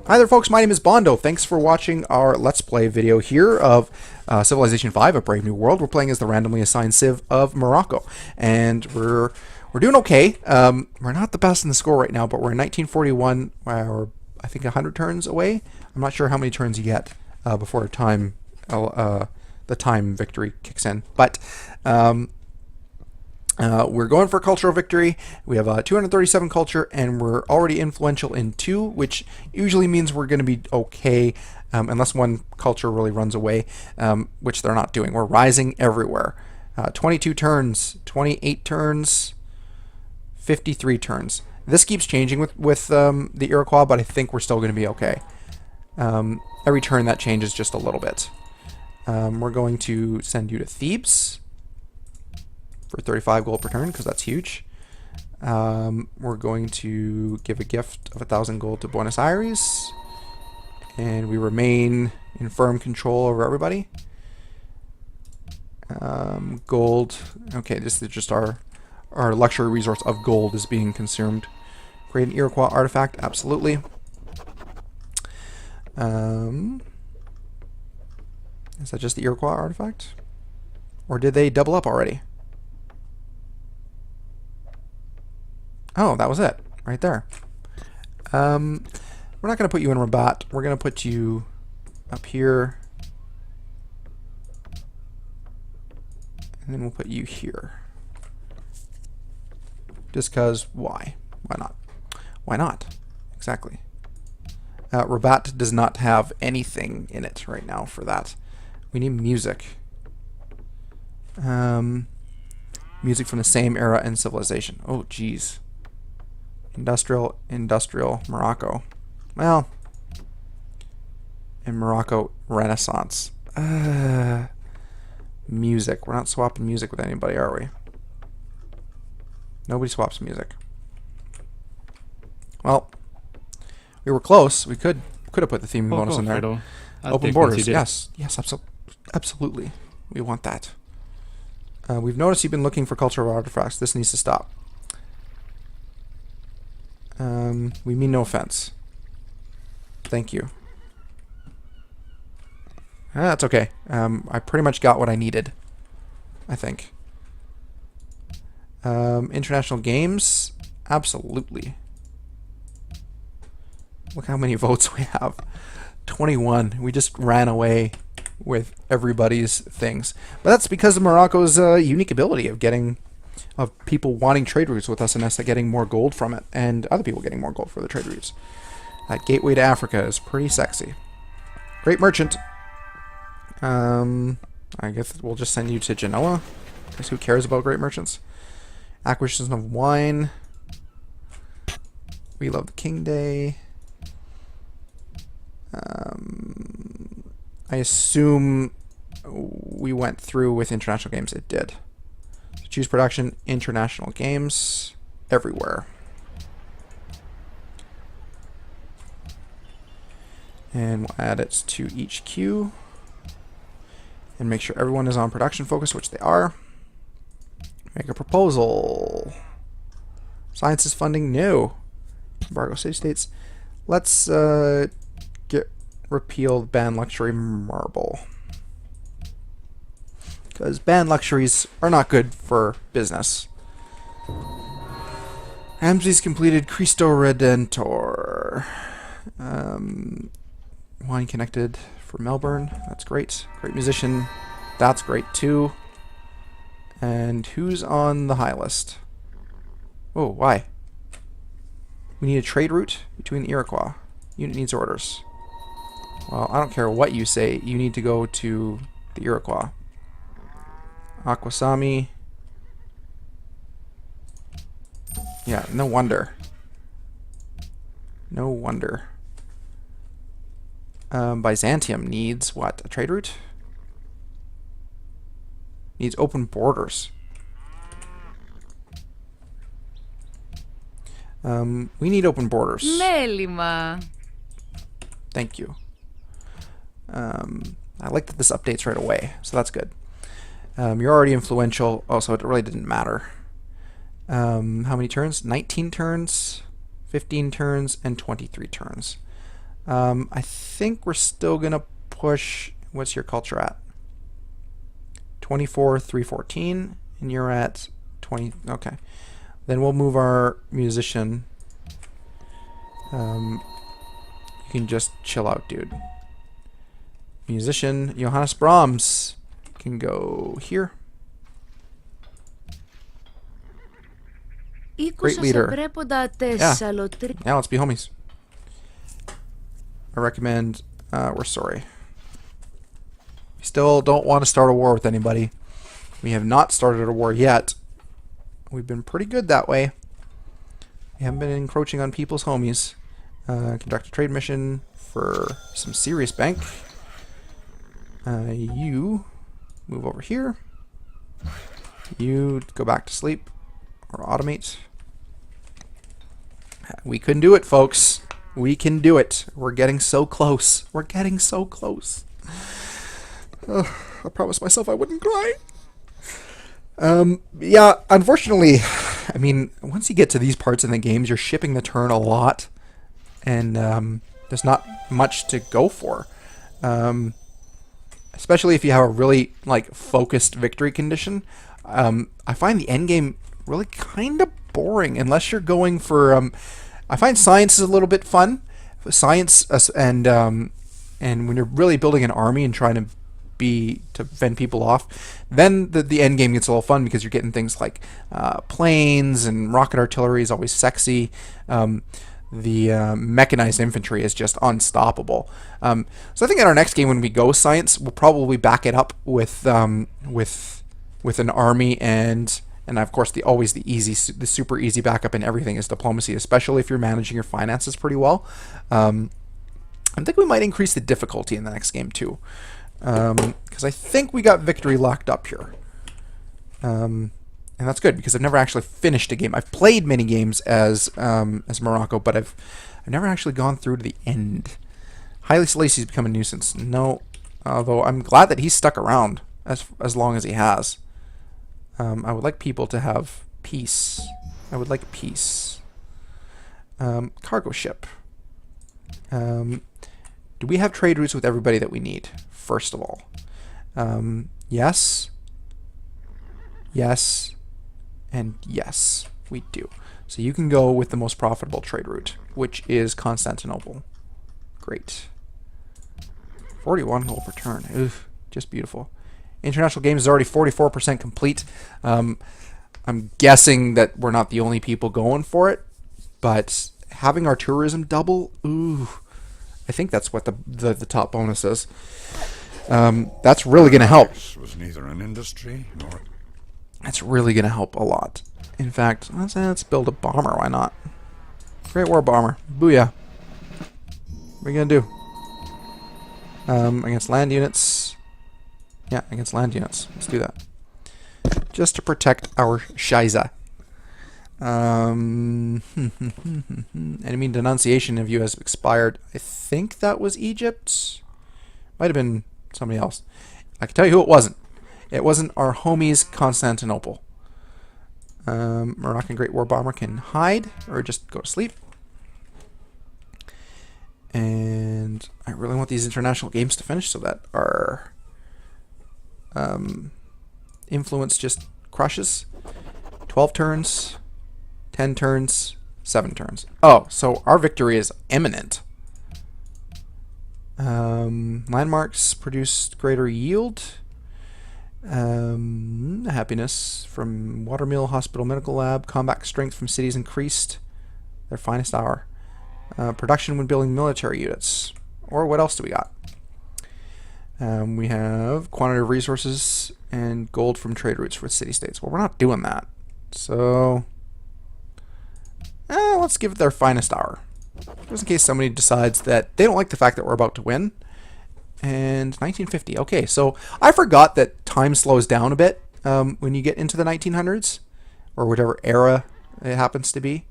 Hi there folks, my name is Bondo. Thanks for watching our Let's Play video here of Civilization 5, A Brave New World. We're playing as the randomly assigned Civ of Morocco. And we're doing okay. We're not the best in the score right now, but we're in 1941. We're, I think, 100 turns away. I'm not sure how many turns you get before the time victory kicks in. But we're going for cultural victory. We have 237 culture, and we're already influential in 2, which usually means we're going to be okay, unless one culture really runs away, which they're not doing. We're rising everywhere. 22 turns, 28 turns, 53 turns. This keeps changing with the Iroquois, but I think we're still going to be okay. Every turn that changes just a little bit. We're going to send you to Thebes for 35 gold per turn, because that's huge. We're going to give a gift of 1,000 gold to Buenos Aires, and we remain in firm control over everybody. Gold. Okay, this is just our luxury resource of gold is being consumed. Create an Iroquois artifact, absolutely. Is that just the Iroquois artifact? Or did they double up already? Oh, that was it, right there. We're not going to put you in Rabat. We're going to put you up here. And then we'll put you here. Just because, why? Why not? Why not? Exactly. Rabat does not have anything in it right now for that. We need music. Music from the same era and civilization. Oh, geez. Industrial Morocco. Well, in Morocco, Renaissance. Music. We're not swapping music with anybody, are we? Nobody swaps music. Well, we were close. We could have put the theme bonus in there. Open borders. Yes, absolutely. We want that. We've noticed you've been looking for cultural artifacts. This needs to stop. We mean no offense. Thank you. That's okay. I pretty much got what I needed, I think. International games? Absolutely. Look how many votes we have. 21. We just ran away with everybody's things. But that's because of Morocco's unique ability of people wanting trade routes with us and us getting more gold from it, and other people getting more gold for the trade routes. That gateway to Africa is pretty sexy. Great merchant. I guess we'll just send you to Genoa. I guess who cares about great merchants? Acquisition of wine. We love the King Day. I assume we went through with international games. It did. Choose production, international games, everywhere. And we'll add it to each queue. And make sure everyone is on production focus, which they are. Make a proposal. Sciences funding, no. Embargo city states. Let's repeal ban luxury marble. Because ban luxuries are not good for business. Ramses completed Cristo Redentor. Wine connected for Melbourne. That's great. Great musician. That's great too. And who's on the high list? Oh, why? We need a trade route between the Iroquois. Unit needs orders. Well, I don't care what you say. You need to go to the Iroquois. Akwesasne. Yeah, no wonder. No wonder. Byzantium needs what? A trade route? Needs open borders. We need open borders. Μέλημα. Thank you. I like that this updates right away, so that's good. You're already influential. Also, it really didn't matter. How many turns? 19 turns, 15 turns, and 23 turns. I think we're still going to push... What's your culture at? 24, 314, and you're at 20... Okay. Then we'll move our musician. You can just chill out, dude. Musician Johannes Brahms can go here. Great leader. Yeah, let's be homies. I recommend... we're sorry. We still don't want to start a war with anybody. We have not started a war yet. We've been pretty good that way. We haven't been encroaching on people's homies. Conduct a trade mission for some serious bank. You move over here. You go back to sleep or automate. We can do it, folks. We can do it. We're getting so close. We're getting so close. I promised myself I wouldn't cry. Yeah, unfortunately, I mean, once you get to these parts in the games, you're shipping the turn a lot, and there's not much to go for. Especially if you have a really like focused victory condition. I find the end game really kind of boring unless you're going for. I find science is a little bit fun. Science and when you're really building an army and trying to fend people off, then the end game gets a little fun because you're getting things like planes and rocket artillery is always sexy. The mechanized infantry is just unstoppable. So I think in our next game when we go science, we'll probably back it up with an army and of course the super easy backup in everything is diplomacy, especially if you're managing your finances pretty well. I think we might increase the difficulty in the next game too, because I think we got victory locked up here. And that's good because I've never actually finished a game. I've played many games as Morocco, but I've never actually gone through to the end. Haile Selassie's become a nuisance. No, although I'm glad that he's stuck around as long as he has. I would like people to have peace. I would like peace. Cargo ship. Do we have trade routes with everybody that we need? First of all, yes. Yes. And yes, we do. So you can go with the most profitable trade route, which is Constantinople. Great. 41 gold per turn. Oof, just beautiful. International Games is already 44% complete. I'm guessing that we're not the only people going for it, but having our tourism double, ooh, I think that's what the top bonus is. That's really going to help. Was neither an industry nor... That's really going to help a lot. In fact, let's build a bomber. Why not? Great War Bomber. Booyah. What are you going to do? Against land units. Yeah, against land units. Let's do that. Just to protect our Shiza. Enemy denunciation of you has expired. I think that was Egypt. Might have been somebody else. I can tell you who it wasn't. It wasn't our homies Constantinople. Moroccan Great War Bomber can hide or just go to sleep. And I really want these international games to finish so that our influence just crushes. 12 turns, 10 turns, 7 turns. Oh, so our victory is imminent. Landmarks produce greater yield. Happiness from Watermill Hospital Medical Lab. Combat strength from cities increased. Their finest hour. Production when building military units. Or what else do we got? We have quantity of resources and gold from trade routes for city-states. Well, we're not doing that. So, let's give it their finest hour. Just in case somebody decides that they don't like the fact that we're about to win. And 1950. Okay, so I forgot that time slows down a bit when you get into the 1900s. Or whatever era it happens to be.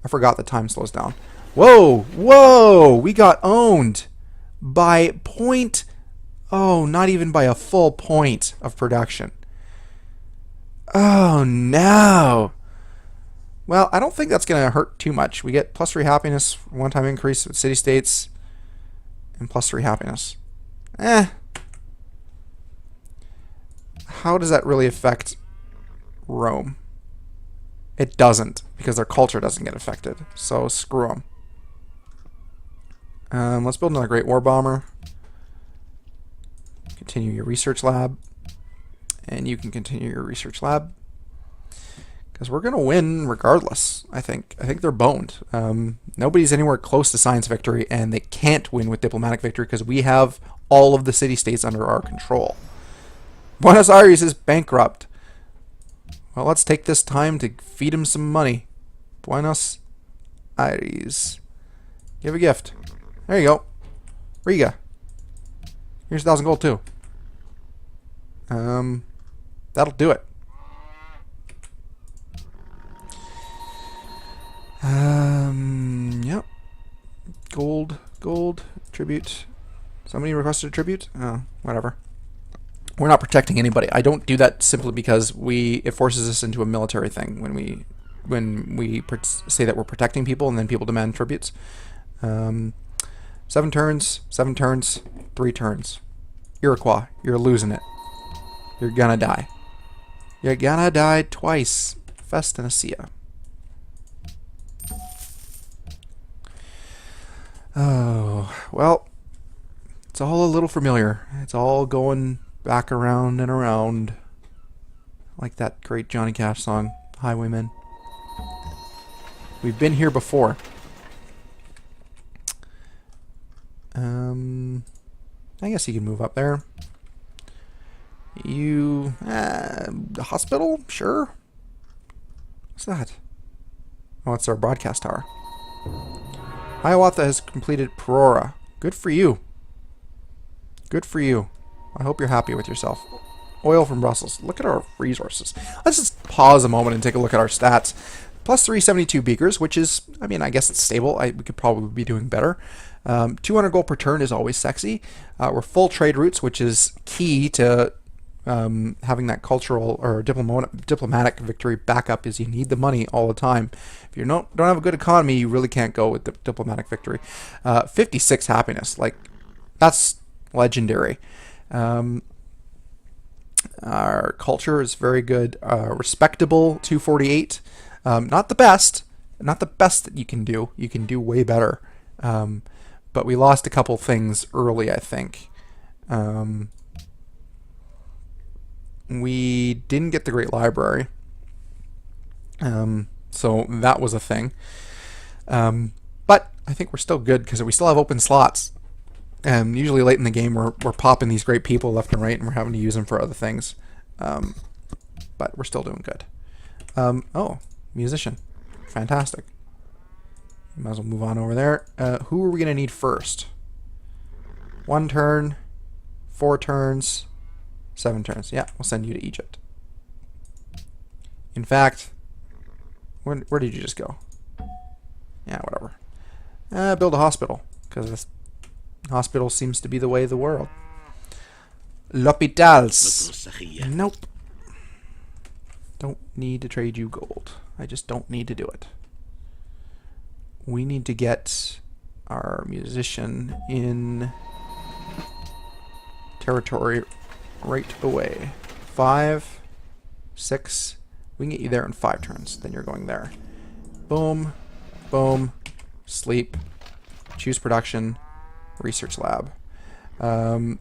I forgot that time slows down. Whoa! Whoa! We got owned by point... Oh, not even by a full point of production. Oh, no. Well, I don't think that's going to hurt too much. We get +3 happiness, one-time increase with city-states. and +3 happiness. How does that really affect Rome? It doesn't, because their culture doesn't get affected. So screw them. Let's build another Great War Bomber. Continue your research lab. And you can continue your research lab. Because we're going to win regardless, I think. I think they're boned. Nobody's anywhere close to science victory, and they can't win with diplomatic victory because we have all of the city-states under our control. Buenos Aires is bankrupt. Well, let's take this time to feed him some money. Buenos Aires. Give a gift. There you go. Riga. Here's 1,000 gold too. That'll do it. Yep. Gold, tribute. Somebody requested a tribute? Oh, whatever. We're not protecting anybody. I don't do that simply because it forces us into a military thing when we say that we're protecting people and then people demand tributes. 7 turns, 3 turns. Iroquois, you're losing it. You're gonna die. You're gonna die twice. Festinacia. Oh, well, it's all a little familiar. It's all going back around and around. Like that great Johnny Cash song, Highwaymen. We've been here before. I guess you can move up there. The hospital? Sure. What's that? Oh, it's our broadcast tower. Hiawatha has completed Perora. Good for you. Good for you. I hope you're happy with yourself. Oil from Brussels. Look at our resources. Let's just pause a moment and take a look at our stats. Plus 372 beakers, which is, I mean, I guess it's stable. We could probably be doing better. 200 gold per turn is always sexy. We're full trade routes, which is key to having that cultural or diplomatic victory backup. Is you need the money all the time. If you don't have a good economy, you really can't go with the diplomatic victory. 56 happiness, like that's legendary. Our culture is very good. Respectable 248. Not the best that you can do. You can do way better. But we lost a couple things early, I think. We didn't get the Great Library. So that was a thing. But I think we're still good because we still have open slots. Usually late in the game, we're popping these great people left and right, and we're having to use them for other things. But we're still doing good. Oh, musician. Fantastic. Might as well move on over there. Who are we going to need first? 1 turn, 4 turns, 7 turns. Yeah, we'll send you to Egypt. In fact, where did you just go? Yeah, whatever. Build a hospital, because this hospital seems to be the way of the world. L'hôpitals. Nope. Don't need to trade you gold. I just don't need to do it. We need to get our musician in territory right away. 5, 6. We can get you there in 5 turns. Then you're going there. Boom, boom, sleep, choose production, research lab.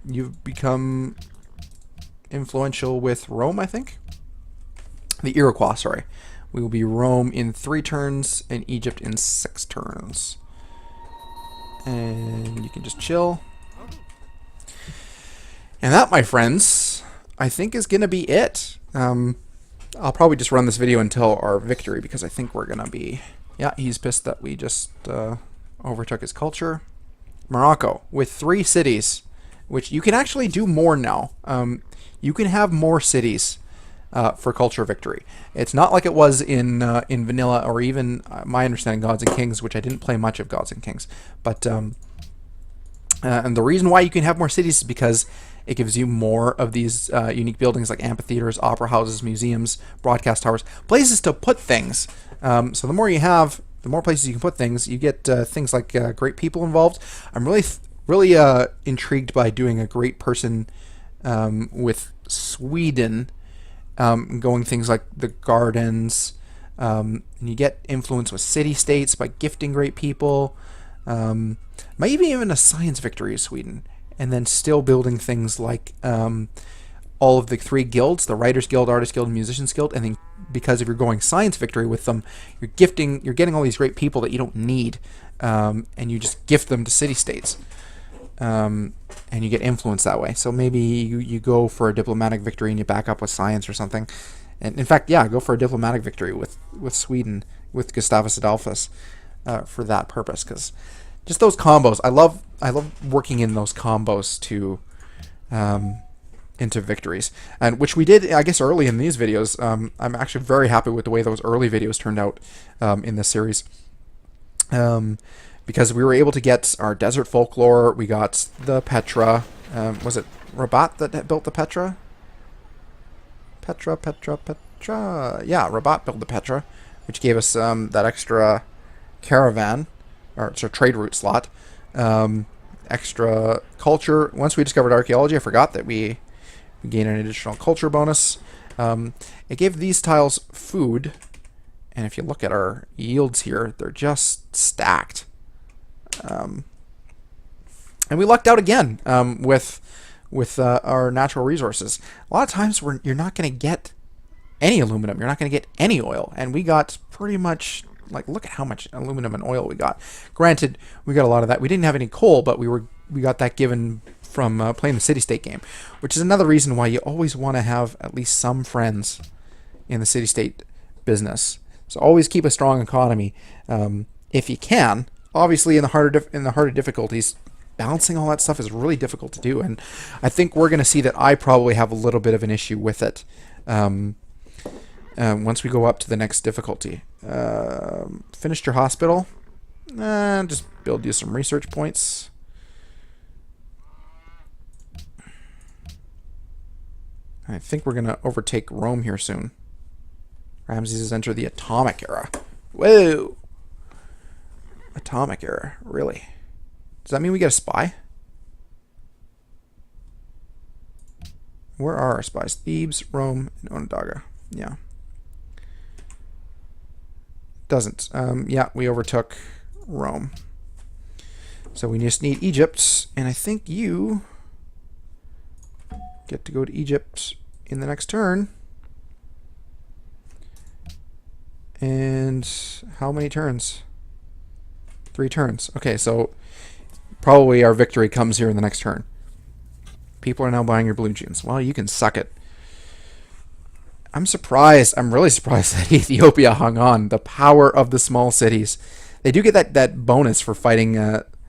You've become influential with Rome, I think? The Iroquois, sorry. We will be Rome in 3 turns and Egypt in 6 turns. And you can just chill. And that, my friends, I think is going to be it. I'll probably just run this video until our victory because I think we're going to be... Yeah, he's pissed that we just overtook his culture. Morocco with 3 cities, which you can actually do more now. You can have more cities for culture victory. It's not like it was in vanilla or even my understanding Gods and Kings, which I didn't play much of Gods and Kings. But and the reason why you can have more cities is because it gives you more of these unique buildings like amphitheaters, opera houses, museums, broadcast towers, places to put things. So the more you have, the more places you can put things. You get things like great people involved. I'm really really intrigued by doing a great person with Sweden, going things like the gardens. And you get influence with city-states by gifting great people. Maybe even a science victory of Sweden. And then still building things like all of the 3 guilds, the Writers Guild, Artist Guild, and Musicians Guild. And then because if you're going science victory with them, you're getting all these great people that you don't need. And you just gift them to city-states. And you get influence that way. So maybe you go for a diplomatic victory and you back up with science or something. And in fact, yeah, go for a diplomatic victory with Sweden, with Gustavus Adolphus, for that purpose. Because just those combos, I love working in those combos to into victories, and which we did, I guess, early in these videos. I'm actually very happy with the way those early videos turned out in this series. Because we were able to get our desert folklore, we got the Petra. Was it Rabat that built the Petra? Petra. Yeah, Rabat built the Petra, which gave us that extra caravan, or it's a trade route slot. Extra culture. Once we discovered archaeology, I forgot that we gained an additional culture bonus. It gave these tiles food, and if you look at our yields here, they're just stacked. And we lucked out again with our natural resources. A lot of times you're not going to get any aluminum. You're not going to get any oil. And we got pretty much, like, look at how much aluminum and oil we got. Granted, we got a lot of that. We didn't have any coal, but we got that given from playing the city-state game, which is another reason why you always want to have at least some friends in the city-state business. So always keep a strong economy if you can. Obviously, in the harder difficulties, balancing all that stuff is really difficult to do, and I think we're going to see that I probably have a little bit of an issue with it once we go up to the next difficulty. Finished your hospital? Just build you some research points. I think we're going to overtake Rome here soon. Ramses has entered the atomic era. Whoa! Atomic era, really? Does that mean we get a spy? Where are our spies? Thebes, Rome, and Onondaga. Yeah. Doesn't. Yeah, we overtook Rome. So we just need Egypt, and I think you get to go to Egypt in the next turn. And how many turns? 3 turns. Okay, so probably our victory comes here in the next turn. People are now buying your blue jeans. Well, you can suck it. I'm surprised. I'm really surprised that Ethiopia hung on. The power of the small cities. They do get that bonus for fighting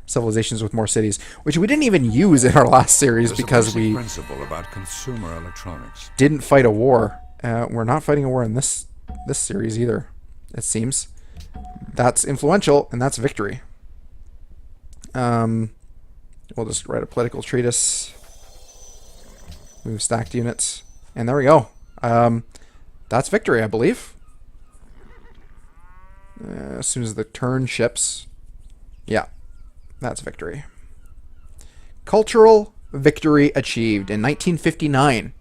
civilizations with more cities, which we didn't even use in our last series because we principle about consumer electronics. Didn't fight a war. We're not fighting a war in this series either, it seems. That's influential, and that's victory. We'll just write a political treatise. Move stacked units. And there we go. That's victory, I believe. As soon as the turn ships. Yeah, that's victory. Cultural victory achieved in 1959,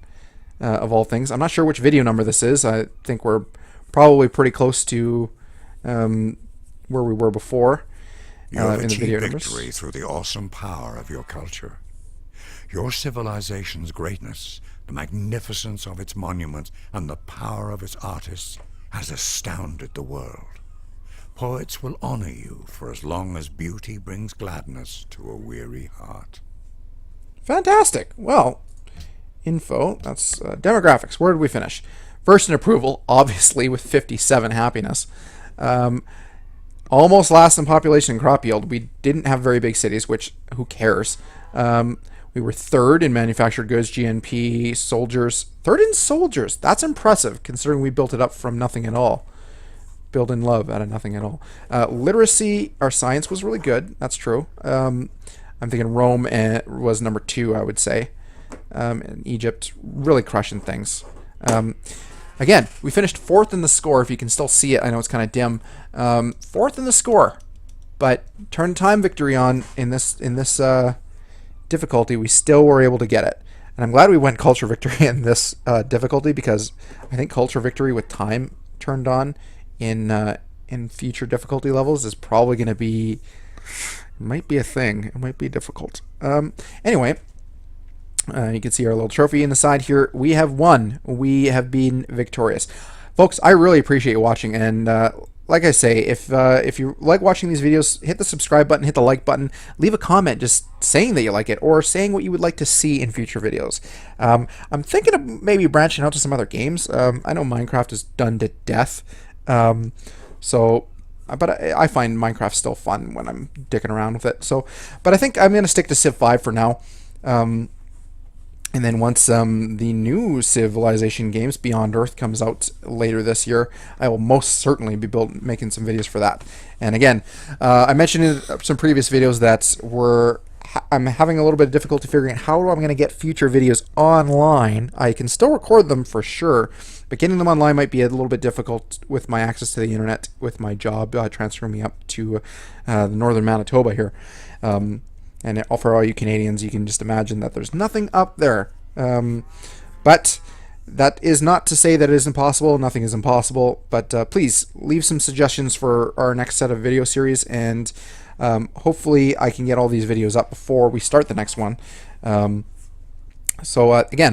of all things. I'm not sure which video number this is. I think we're probably pretty close to where we were before. You have in the video achieved numbers. victory through the awesome power of your culture. Your civilization's greatness, the magnificence of its monuments, and the power of its artists has astounded the world. Poets will honor you for as long as beauty brings gladness to a weary heart. Fantastic. Well, info. That's demographics. Where did we finish? First in approval, obviously, with 57 happiness. Almost last in population and crop yield. We didn't have very big cities, which, who cares? We were third in manufactured goods, GNP, soldiers. Third in soldiers. That's impressive, considering we built it up from nothing at all. Build in love out of nothing at all. Literacy, our science was really good. That's true. I'm thinking Rome was number 2, I would say. And Egypt, really crushing things. Again, we finished 4th in the score, if you can still see it. I know it's kind of dim. 4th in the score. But turn time victory on in this difficulty, we still were able to get it. And I'm glad we went culture victory in this difficulty, because I think culture victory with time turned on in future difficulty levels is probably going to be, it might be a thing. It might be difficult. Anyway, you can see our little trophy in the side here. We have won. We have been victorious. Folks, I really appreciate watching, and like I say, if you like watching these videos, hit the subscribe button, hit the like button, leave a comment just saying that you like it, or saying what you would like to see in future videos. I'm thinking of maybe branching out to some other games. I know Minecraft is done to death, but I find Minecraft still fun when I'm dicking around with it. But I think I'm going to stick to Civ 5 for now. And then once the new Civilization games, Beyond Earth, comes out later this year, I will most certainly be making some videos for that. And again, I mentioned in some previous videos that I'm having a little bit of difficulty figuring out how I'm going to get future videos online. I can still record them for sure, but getting them online might be a little bit difficult with my access to the internet, with my job transferring me up to the northern Manitoba here. And for all you Canadians, you can just imagine that there's nothing up there. But that is not to say that it is impossible. Nothing is impossible. But please leave some suggestions for our next set of video series, and hopefully I can get all these videos up before we start the next one. Again,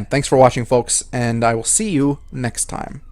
thanks for watching, folks, and I will see you next time.